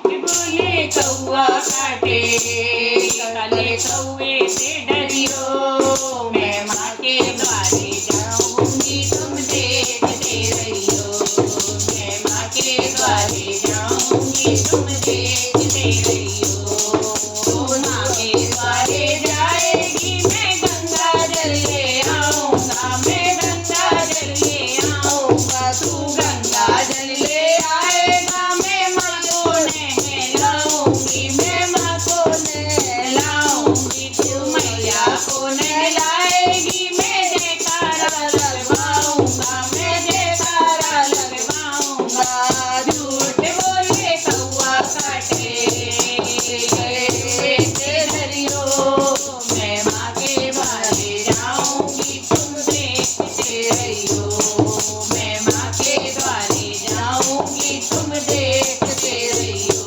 बोले कौआ काटे, काले कौए से डरियो, मैं माँ के द्वारे जाऊंगी तुम देखते रहियो, मैं माँ के द्वारे जाऊंगी तुम देखते रहियो। माँ के द्वारे जाएगी मैं गंगा जल ले आऊंगा, मैं गंगा जल ले आऊंगा, तू गंगा जल ले आएगा, मैं माँ को नहलाऊंगी, मैं माँ को नहलाऊंगी, तू मैया को नहलाएगी, मैं जयकारा लगवाऊंगा, मैं जयकारा लगवाऊंगा। झूठ बोले कौआ काटे, गले से धरियो, मैं माँ के द्वारे जाऊंगी तुम देखते रहियो, मैं माँ के द्वारे जाऊंगी तुम देखते रहियो।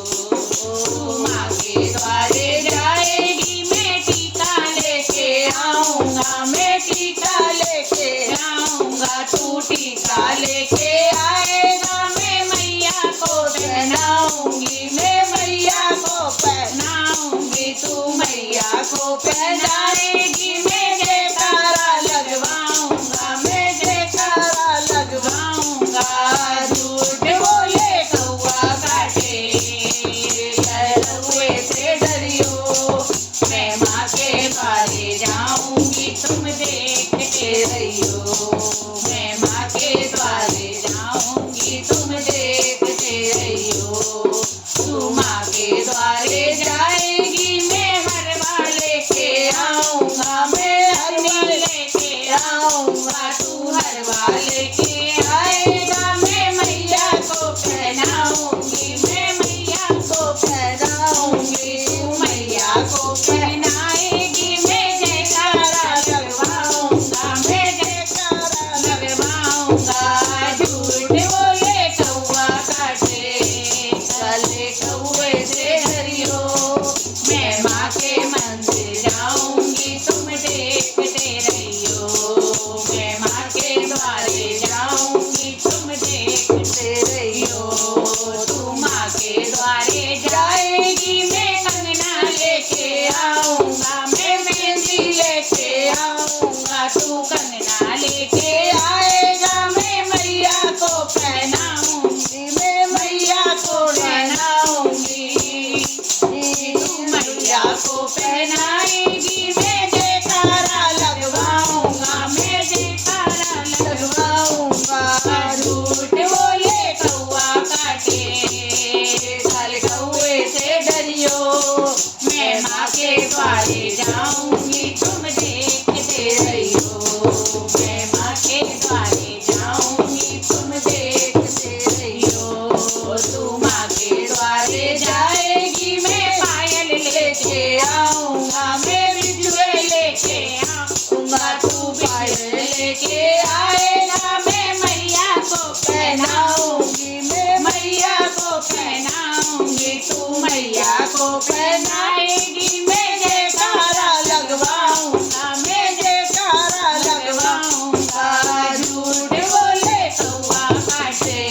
तू माँ के द्वारे जाएगी मैं टीका लेके आऊंगा, मैं टीका लेके आऊंगा, तू टीका लेके आएगा, मैं मैया को पहनाऊंगी, मैं मैया को पहनाऊंगी, तू मैया को पहनाएगी, मैं जयकारा लगवाऊंगा, मैं जयकारा लगवाऊंगा। झूठ बोले कौआ काटे, कौए से डरियो, मैं माँ के द्वारे जाऊंगी तुम देखते रहियो, मैं माँ के द्वारे जाऊंगी तुम देखते रहियो। तू माँ के द्वारे जाएगी मैं हरवा लेके आऊंगा, मैं हरवा लेके आऊंगा, तू हरवा लेके आएगा, मैं मैया को पहनाऊंगी, मैं मैया को पहनाऊंगी, तू मैया को पहनाएगी, मैं जयकारा लगवाऊंगा, मैं जयकारा लगवाऊंगा। झूठ बोले कौआ काटे, काले कौए से डरियो, मैं माँ के मंदिर जाऊंगी तुम देखते रहियो, मैं माँ के द्वारे जाऊंगी तुम देखते रहियो। तू माँ के द्वारे जाएगी मैं कंगना लेके आऊंगा, मैं मेहंदी लेके आऊंगा, तू कंगना लेके आएगा, मैं मैया को पहनाऊंगी, मैं मैया को पहनाऊंगी, तू मैया को पहनाएगी, मैं जयकारा लगवाऊंगा, मैं जयकारा लगवाऊंगा। झूठ बोले कौआ काटे, काले कौए से डरियो, मैं माँ के द्वारे जाऊंगी तुम देखते रहियो, मैं माँ के द्वारे जाऊंगी तुम देखते रहियो। तू माँ के द्वारे जाएगी मैं पायल लेके आऊंगा, मैं बिजुए लेके आऊंगा, तू पायल लेके आएगा, मैं मैया को पहनाऊंगी, मैं मैया को पहनाऊंगी, तू मैया को पहनाएगी, मैं जयकारा लगवाऊंगा, मैं जयकारा लगवाऊंगा। झूठ बोले कौआ काटे,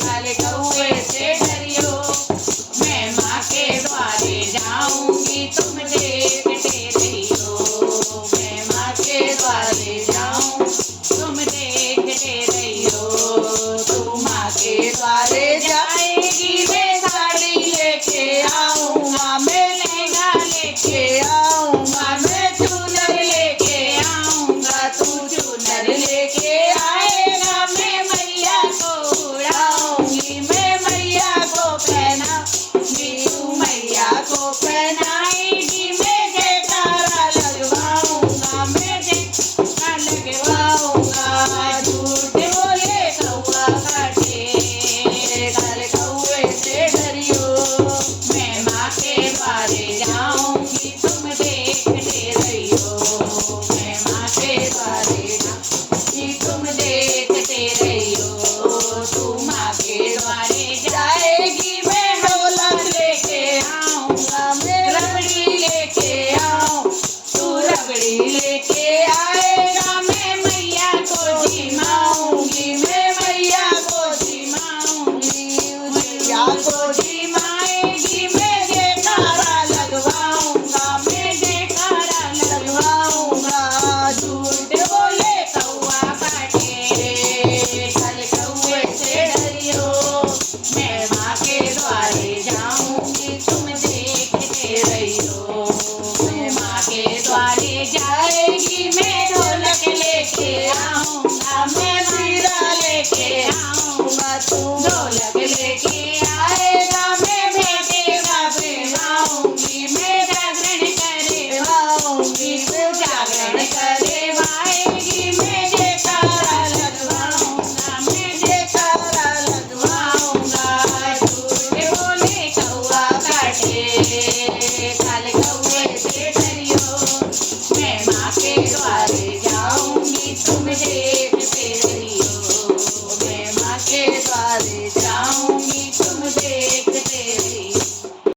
काले कौए से डरियो, मैं माँ के द्वारे जाऊंगी तुम देखते रहियो, मैं माँ के द्वारे जाऊं तुम देखते रहियो। तू माँ के द्वारे जाएगी मैं साड़ी लेके आऊंगा, मैं के द्वारे